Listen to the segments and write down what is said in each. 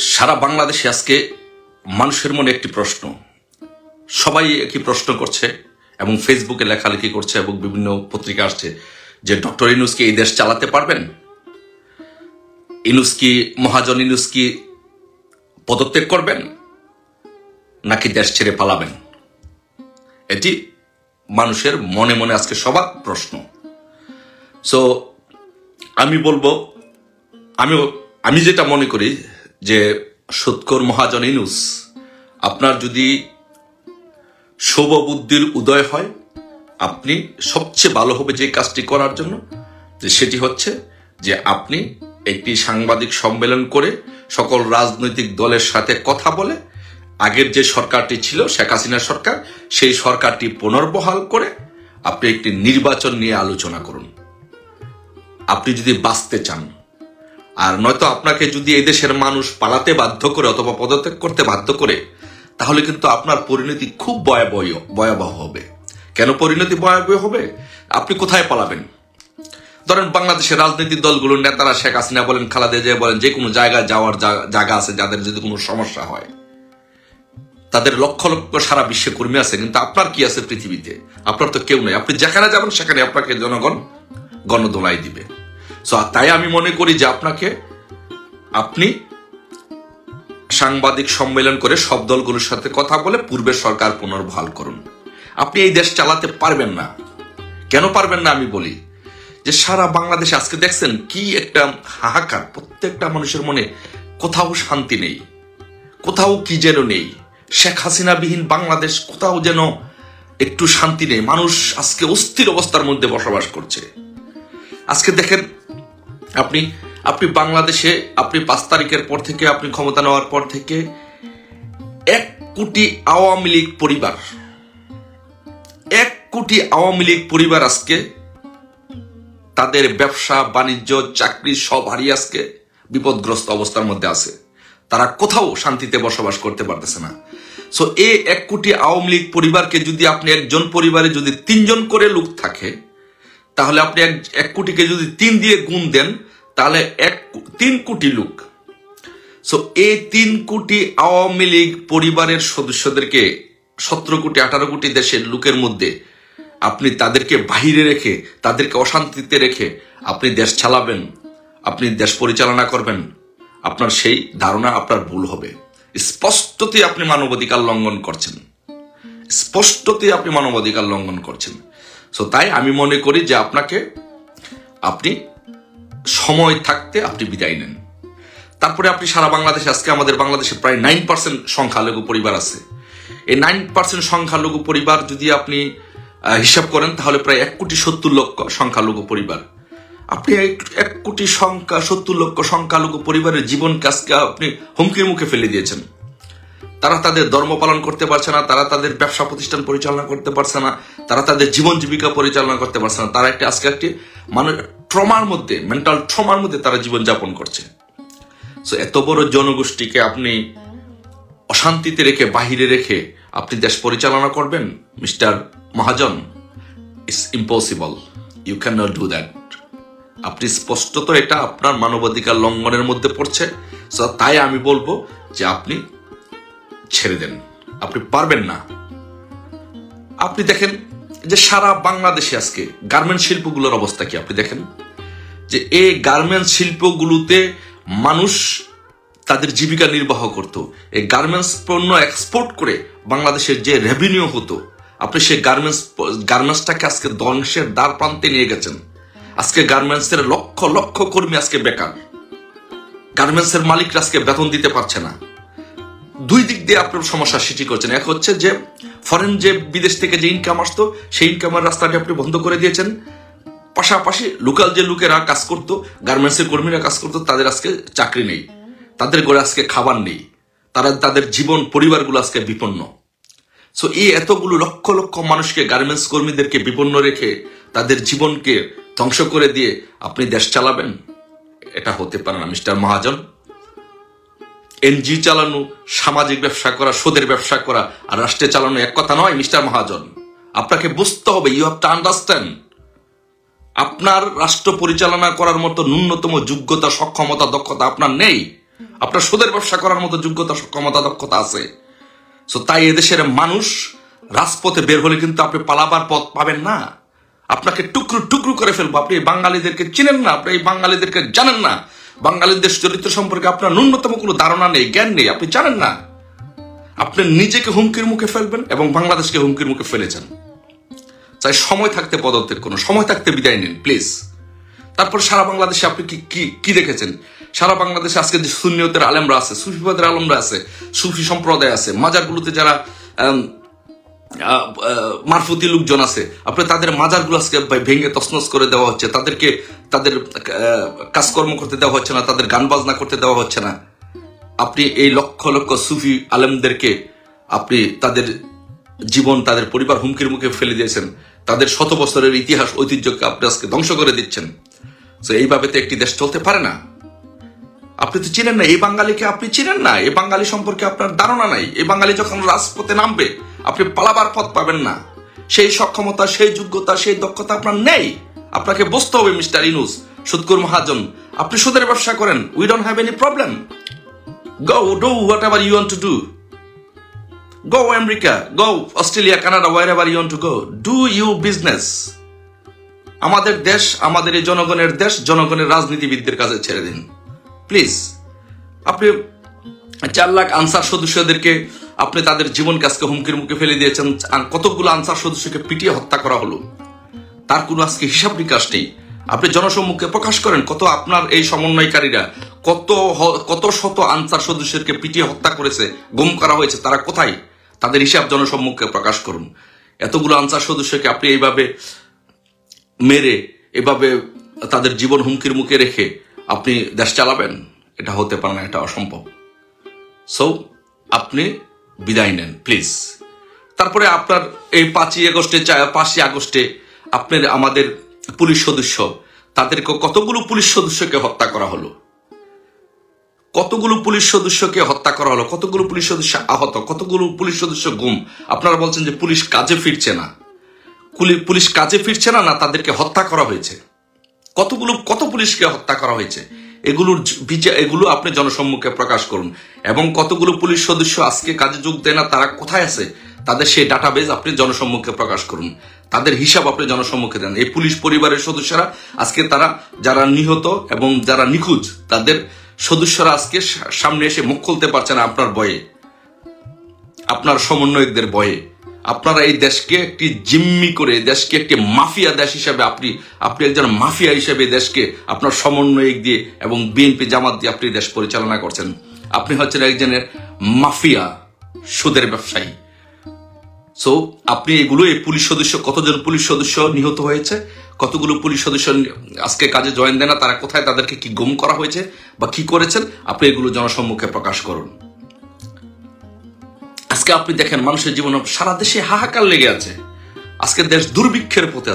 সারা বাংলাদেশে আজকে মানুষের মনে একটি প্রশ্ন, সবাই একই প্রশ্ন করছে এবং ফেসবুকে লেখালেখি করছে এবং বিভিন্ন পত্রিকা আসছে যে ডক্টর ইউনূস কি এই দেশ চালাতে পারবেন? ইউনূস কি, মহাজন ইউনূস কি পদত্যাগ করবেন নাকি দেশ ছেড়ে পালাবেন? এটি মানুষের মনে মনে আজকে সবার প্রশ্ন। সো আমি বলবো, আমি যেটা মনে করি যে সৎকর মহাজন ইউনূস, আপনার যদি শুভ বুদ্ধির উদয় হয়, আপনি সবচেয়ে ভালো হবে যে কাজটি করার জন্য, যে সেটি হচ্ছে যে আপনি একটি সাংবাদিক সম্মেলন করে সকল রাজনৈতিক দলের সাথে কথা বলে আগের যে সরকারটি ছিল শেখ হাসিনা সরকার, সেই সরকারটি পুনর্বহাল করে আপনি একটি নির্বাচন নিয়ে আলোচনা করুন, আপনি যদি বাঁচতে চান। আর নয়তো আপনাকে যদি এই দেশের মানুষ পালাতে বাধ্য করে অথবা পদত্যাগ করতে বাধ্য করে, তাহলে কিন্তু আপনার পরিণতি খুব ভয়াবহ হবে। কেন পরিণতি ভয়াবহ হবে? আপনি কোথায় পালাবেন? ধরেন বাংলাদেশের রাজনৈতিক দলগুলোর নেতারা, শেখ হাসিনা বলেন, খালেদা জিয়া বলেন, যে কোনো জায়গায় যাওয়ার জায়গা আছে, যাদের যদি কোনো সমস্যা হয়, তাদের লক্ষ লক্ষ সারা বিশ্বে কর্মী আছে, কিন্তু আপনার কি আছে পৃথিবীতে? আপনার তো কেউ নেই। আপনি যেখানে যাবেন সেখানে আপনাকে জনগণ গণদোলাই দিবে। সো তাই আমি মনে করি যে আপনি সাংবাদিক সম্মেলন করে সব দলগুলোর সাথে কথা বলে পূর্বের সরকার পুনর্বহাল করুন। আপনি এই দেশ চালাতে পারবেন না। কেন পারবেন না আমি বলি, যে সারা বাংলাদেশে আজকে দেখছেন কি একটা হাহাকার, প্রত্যেকটা মানুষের মনে কোথাও শান্তি নেই, কোথাও কি যেন নেই। শেখ হাসিনা বিহীন বাংলাদেশ, কোথাও যেন একটু শান্তি নেই। মানুষ আজকে অস্থির অবস্থার মধ্যে বসবাস করছে। আজকে দেখেন, আপনি বাংলাদেশে আপনি 5 তারিখের পর থেকে, আপনি ক্ষমতা নেওয়ার পর থেকে 1 কোটি আওয়ামী লীগ পরিবার, 1 কোটি আওয়ামী লীগ পরিবার আজকে তাদের ব্যবসা বাণিজ্য চাকরি সব হারিয়ে আজকে বিপদগ্রস্ত অবস্থার মধ্যে আছে। তারা কোথাও শান্তিতে বসবাস করতে পারতেছে না। সো এই 1 কোটি আওয়ামী লীগ পরিবারকে যদি আপনি একজন পরিবারে যদি 3 জন করে লোক থাকে, তাহলে আপনি 1 কোটিকে যদি 3 দিয়ে গুণ দেন, তাহলে 3 কোটি লোক। সো এই 3 কোটি আওয়ামী লীগ পরিবারের সদস্যদেরকে 17 কোটি 18 কোটি দেশের লোকের মধ্যে আপনি তাদেরকে বাহিরে রেখে, তাদেরকে অশান্তিতে রেখে আপনি দেশ চালাবেন, আপনি দেশ পরিচালনা করবেন, আপনার সেই ধারণা আপনার ভুল হবে। স্পষ্টতই আপনি মানবাধিকার লঙ্ঘন করছেন, স্পষ্টতই আপনি মানবাধিকার লঙ্ঘন করছেন। সো তাই আমি মনে করি যে আপনি সময় থাকতে আপনি বিদায় নেন। তারপরে আপনি সারা বাংলাদেশে, আজকে আমাদের বাংলাদেশে প্রায় 9% সংখ্যালঘু পরিবার আছে। এই 9% সংখ্যালঘু পরিবার যদি আপনি হিসাব করেন, তাহলে প্রায় 1,70,00,000 সংখ্যালঘু পরিবার। আপনি 1,70,00,000 সংখ্যালঘু পরিবারের জীবনকে আজকে আপনি হুমকির মুখে ফেলে দিয়েছেন। তারা তাদের ধর্ম পালন করতে পারছে না, তারা তাদের ব্যবসা প্রতিষ্ঠান পরিচালনা করতে পারছে না, তারা তাদের জীবন জীবিকা পরিচালনা করতে পারছে না। তারা আজকে একটি ট্রমার মধ্যে, মেন্টাল ট্রমার মধ্যে তারা জীবনযাপন করছে। সো এত বড় জনগোষ্ঠীকে আপনি অশান্তিতে রেখে, বাহিরে রেখে আপনি দেশ পরিচালনা করবেন mister Mahajan? It's impossible, you can not do that. আপনি স্পষ্টত এটা আপনার মানবাধিকার লঙ্ঘনের মধ্যে পড়ছে। সো তাই আমি বলবো যে আপনি ছেড়ে দেন, আপনি পারবেন না। আপনি দেখেন যে সারা বাংলাদেশে আজকে গার্মেন্টস শিল্পগুলোর অবস্থা কি। আপনি দেখেন যে এই গার্মেন্টস শিল্পগুলোতে মানুষ তাদের জীবিকা নির্বাহ করত। এই গার্মেন্টস পণ্য এক্সপোর্ট করে বাংলাদেশের যে রেভিনিউ হতো, আপনি সেই গার্মেন্টসটাকে আজকে ধ্বংসের দ্বার প্রান্তে নিয়ে গেছেন। আজকে গার্মেন্টসের লক্ষ লক্ষ কর্মী আজকে বেকার। গার্মেন্টসের মালিকরা আজকে বেতন দিতে পারছে না। 2 দিক দিয়ে আপনার সমস্যা সৃষ্টি করছেন। এক হচ্ছে যে ফরেন যে বিদেশ থেকে যে ইনকাম আসতো, সেই ইনকামের রাস্তাটি আপনি বন্ধ করে দিয়েছেন। পাশাপাশি লোকাল যে লোকেরা কাজ করতো, গার্মেন্টসের কর্মীরা কাজ করতো, তাদের আজকে চাকরি নেই, তাদের ঘরে আজকে খাবার নেই, তাদের জীবন পরিবারগুলো আজকে বিপন্ন। সো এই এতগুলো লক্ষ লক্ষ মানুষকে, গার্মেন্টস কর্মীদেরকে বিপন্ন রেখে তাদের জীবনকে ধ্বংস করে দিয়ে আপনি দেশ চালাবেন? এটা হতে পারে না মিস্টার মহাজন। এনজি চালানো, সামাজিক ব্যবসা করা, সুদের ব্যবসা করা আর রাষ্ট্রে চালানো এক কথা নয় মিস্টার মহাজন। আপনাকে বুঝতে হবে, ইউ হ্যাভ টু আন্ডারস্ট্যান্ড, আপনার রাষ্ট্র পরিচালনা করার মতো ন্যূনতম যোগ্যতা, সক্ষমতা, দক্ষতা আপনার নেই। আপনার সুদের ব্যবসা করার মতো যোগ্যতা, ক্ষমতা, দক্ষতা আছে। সো তাই এদেশের মানুষ রাজপথে বের হলে কিন্তু আপনি পালাবার পথ পাবেন না। আপনাকে টুকরো টুকরো করে ফেলবো। আপনি এই বাঙালিদেরকে চিনেন না, আপনি এই বাঙালিদেরকে জানেন না, বাঙালিদের চরিত্র সম্পর্কে আপনার ন্যূনতম কোনো ধারণা নেই, জ্ঞান নেই, আপনি জানেন না। আপনি নিজেকে হুমকির মুখে ফেলবেন এবং বাংলাদেশকে হুমকির মুখে ফেলেছেন। চাই সময় থাকতে পদত্যাগ করুন, সময় থাকতে বিদায় নিন প্লিজ। তারপর সারা বাংলাদেশে আপনি কি দেখেছেন? সারা বাংলাদেশে আজকে যে সুন্নিয়তের আলেমরা আছে, সুফিবাদের আলেমরা আছে, সুফি সম্প্রদায় আছে, মাজারগুলোতে যারা মারফতি লোকজন আছে, আপনি তাদের মাজারগুলো আজকে ভেঙে তছনছ করে দেওয়া হচ্ছে, তাদেরকে তাদের কাজকর্ম করতে দেওয়া হচ্ছে না, তাদের গান বাজনা করতে দেওয়া হচ্ছে না। আপনি এই লক্ষ লক্ষ সুফি আলেমদেরকে আপনি তাদের জীবন, তাদের পরিবার হুমকির মুখে ফেলে দিয়েছেন, তাদের শত বছরের ইতিহাস ঐতিহ্যকে আপনি আজকে ধ্বংস করে দিচ্ছেন। তো এইভাবে তো একটি দেশ চলতে পারে না। আপনি তো চিনেন না এই বাঙালিকে, আপনি চিনেন না, এই বাঙালি সম্পর্কে আপনার ধারণা নাই। এই বাঙালি যখন রাজপথে নামবে আপনি পালাবার পথ পাবেন না। সেই সক্ষমতা, সেই যোগ্যতা, সেই দক্ষতা আপনার নেই। আপনাকে বুঝতে হবে মিস্টার ইউনূস, সুদখোর মহাজন, আপনি সুদের ব্যবসা করেন, we don't have any problem. Go do whatever you want to do. Go America, go Australia, Canada, wherever you want to go. Do you business. আমাদের দেশ, আমাদের এই জনগণের দেশ, জনগণের রাজনীতিবিদদের কাছে ছেড়ে দিন প্লিজ। আপনি 4 লাখ আনসার সদস্যদেরকে আপনি তাদের জীবন কাজকে হুমকির মুখে ফেলে দিয়েছেন। কতগুলো আনসার সদস্যকে পিটিয়ে হত্যা করা হলো, তার কোনো আজকে হিসাব নিকাশ নেই। আপনি জনসম্মুখে প্রকাশ করেন কত আপনার এই সমন্বয়কারীরা কত শত আনসার সদস্যকে পিটিয়ে হত্যা করেছে, গুম করা হয়েছে, তারা কোথায়? তাদের হিসাব জনসম্মুখে প্রকাশ করুন। এতগুলো আনসার সদস্যকে আপনি এইভাবে মেরে, এভাবে তাদের জীবন হুমকির মুখে রেখে আপনি দেশ চালাবেন? এটা হতে পারে না, এটা অসম্ভব। সো আপনি বিদায় নেন প্লিজ। তারপরে আপনার এই 5ই আগস্টে আপনার আমাদের পুলিশ সদস্য, তাদেরকে কতগুলো পুলিশ সদস্যকে হত্যা করা হলো, কতগুলো পুলিশ সদস্যকে হত্যা করা হলো, কতগুলো পুলিশ সদস্য আহত, কতগুলো পুলিশ সদস্য গুম। আপনারা বলছেন যে পুলিশ কাজে ফিরছে না, পুলিশ কাজে ফিরছে না, না তাদেরকে হত্যা করা হয়েছে। কত পুলিশকে হত্যা করা হয়েছে, এগুলো আপনি জনসম্মুখে প্রকাশ করুন। এবং কতগুলো পুলিশ সদস্য আজকে কাজে যোগ দেয় না, তারা কোথায় আছে, তাদের সেই ডাটাবেজ আপনি জনসম্মুখে প্রকাশ করুন, তাদের হিসাব আপনি জনসম্মুখে দেন। এই পুলিশ পরিবারের সদস্যরা আজকে, তারা যারা নিহত এবং যারা নিখোঁজ, তাদের সদস্যরা আজকে সামনে এসে মুখ খুলতে পারছে না আপনার ভয়ে, আপনার সমন্বয়কদের ভয়ে। আপনারা এই দেশকে একটি জিম্মি করে, দেশকে একটি মাফিয়া দেশ হিসাবে আপনি একজন মাফিয়া হিসাবে দেশকে আপনার সমন্বয়ক দিয়ে এবং বিএনপি জামাত দিয়ে আপনি দেশ পরিচালনা করছেন। আপনি হচ্ছেন একজনের মাফিয়া, সুদের ব্যবসায়ী। সো আপনি এগুলো, এই পুলিশ সদস্য, কতজন পুলিশ সদস্য নিহত হয়েছে, কতগুলো পুলিশ সদস্য আজকে কাজে জয়েন দেয় না, তারা কোথায়, তাদেরকে কি গুম করা হয়েছে বা কি করেছেন, আপনি এগুলো জনসম্মুখে প্রকাশ করুন। আজকে আপনি দেখেন মানুষের জীবন, সারা দেশে হাহাকার লেগে আছে। আজকে দেশ দুর্ভিক্ষের পথে।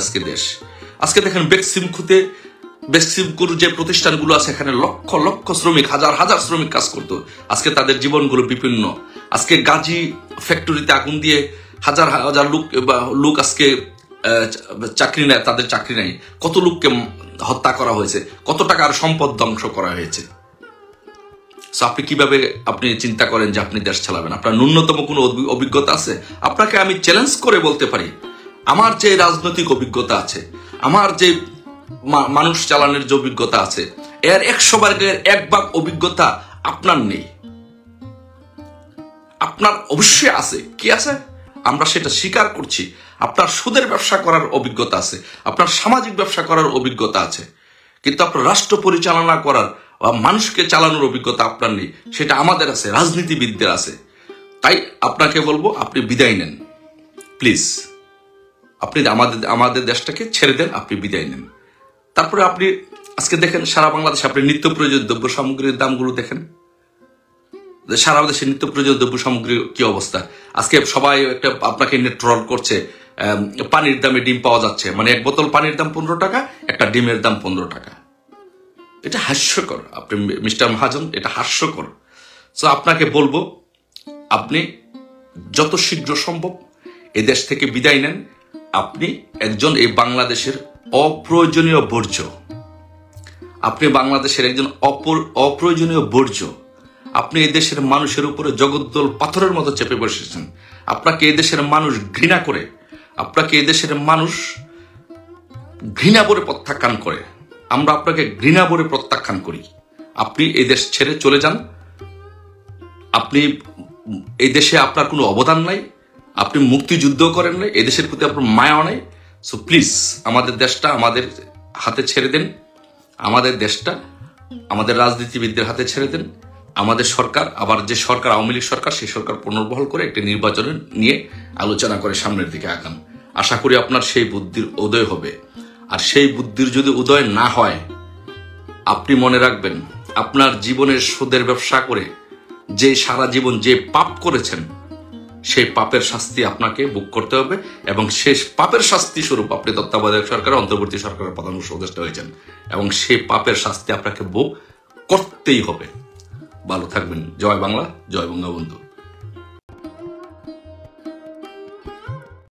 আজকে দেখেন বেক্সিমকুর যে প্রতিষ্ঠানগুলো আছে, এখানে লক্ষ লক্ষ শ্রমিক, হাজার হাজার শ্রমিক কাজ করতো, আজকে তাদের জীবনগুলো বিপন্ন। আজকে গাজী ফ্যাক্টরিতে আগুন দিয়ে হাজার হাজার লোক আজকে চাকরি নেয়, তাদের চাকরি নেই। কত লোককে হত্যা করা হয়েছে, কত টাকার সম্পদ ধ্বংস করা হয়েছে। আপনি কিভাবে আপনি চিন্তা করেন যে আপনি দেশ চালাবেন? আপনার ন্যূনতম কোনো অভিজ্ঞতা আছে? আপনাকে আমি চ্যালেঞ্জ করে বলতে পারি, আমার যে রাজনৈতিক অভিজ্ঞতা আছে, আমার যে মানুষ চালানোর যে অভিজ্ঞতা আছে, এর 100 ভাগের 1 ভাগ অভিজ্ঞতা আপনার নেই। আপনার অবশ্যই আছে। কি আছে? আমরা সেটা স্বীকার করছি। আপনার সুদের ব্যবসা করার অভিজ্ঞতা আছে, আপনার সামাজিক ব্যবসা করার অভিজ্ঞতা আছে, কিন্তু আপনার রাষ্ট্র পরিচালনা করার বা মানুষকে চালানোর অভিজ্ঞতা আপনার নেই। সেটা আমাদের আছে, রাজনীতিবিদদের আছে। তাই আপনাকে বলবো, আপনি বিদায় নেন প্লিজ। আপনি আমাদের দেশটাকে ছেড়ে দেন, আপনি বিদায় নেন। তারপরে আপনি আজকে দেখেন সারা বাংলাদেশে আপনি নিত্য প্রয়োজনীয় দ্রব্য সামগ্রীর দামগুলো দেখেন, সারা দেশে নিত্য প্রয়োজনীয় দ্রব্য সামগ্রীর কি অবস্থা। আজকে সবাই আপনাকে নিয়ে ট্রল করছে, পানির দামে ডিম পাওয়া যাচ্ছে, মানে 1 বোতল পানির দাম 15 টাকা, একটা ডিমের দাম 15 টাকা। এটা হাস্যকর। আপনি মিস্টার মহাজন, এটা হাস্যকর। সো আপনাকে বলবো, আপনি যত শীঘ্র সম্ভব এই দেশ থেকে বিদায় নেন। আপনি একজন এই বাংলাদেশের অপ্রয়োজনীয় বর্জ্য, আপনি বাংলাদেশের একজন অপ্রয়োজনীয় বর্জ্য। আপনি এই দেশের মানুষের উপরে জগদ্দল পাথরের মতো চেপে বসেছেন। আপনাকে এই দেশের মানুষ ঘৃণা করে, আপনাকে এই দেশের মানুষ ঘৃণা ভরে প্রত্যাখ্যান করে। আমরা আপনাকে ঘৃণা ভরে প্রত্যাখ্যান করি। আপনি এই দেশ ছেড়ে চলে যান। আপনি এই দেশে আপনার কোনো অবদান নাই, আপনি মুক্তিযুদ্ধ করেন নাই, এই দেশের প্রতি আপনার মায়া নাই। সো প্লিজ আমাদের দেশটা আমাদের হাতে ছেড়ে দেন, আমাদের দেশটা আমাদের রাজনীতিবিদদের হাতে ছেড়ে দেন। আমাদের সরকার, আবার যে সরকার আওয়ামী লীগ সরকার, সেই সরকার পুনর্বহাল করে একটি নির্বাচন নিয়ে আলোচনা করে সামনের দিকে আগান। আশা করি আপনার সেই বুদ্ধির উদয় হবে। আর সেই বুদ্ধির যদি উদয় না হয়, আপনি মনে রাখবেন আপনার জীবনের সুদের ব্যবসা করে যে সারা জীবন যে পাপ করেছেন, সেই পাপের শাস্তি আপনাকে ভোগ করতে হবে। এবং শেষ পাপের শাস্তি স্বরূপ আপনি তত্ত্বাবধায়ক সরকারের অন্তর্বর্তী সরকারের প্রধান উপদেষ্টা হয়েছেন, এবং সেই পাপের শাস্তি আপনাকে ভোগ করতেই হবে। ভালো থাকবেন। জয় বাংলা, জয় বঙ্গবন্ধু।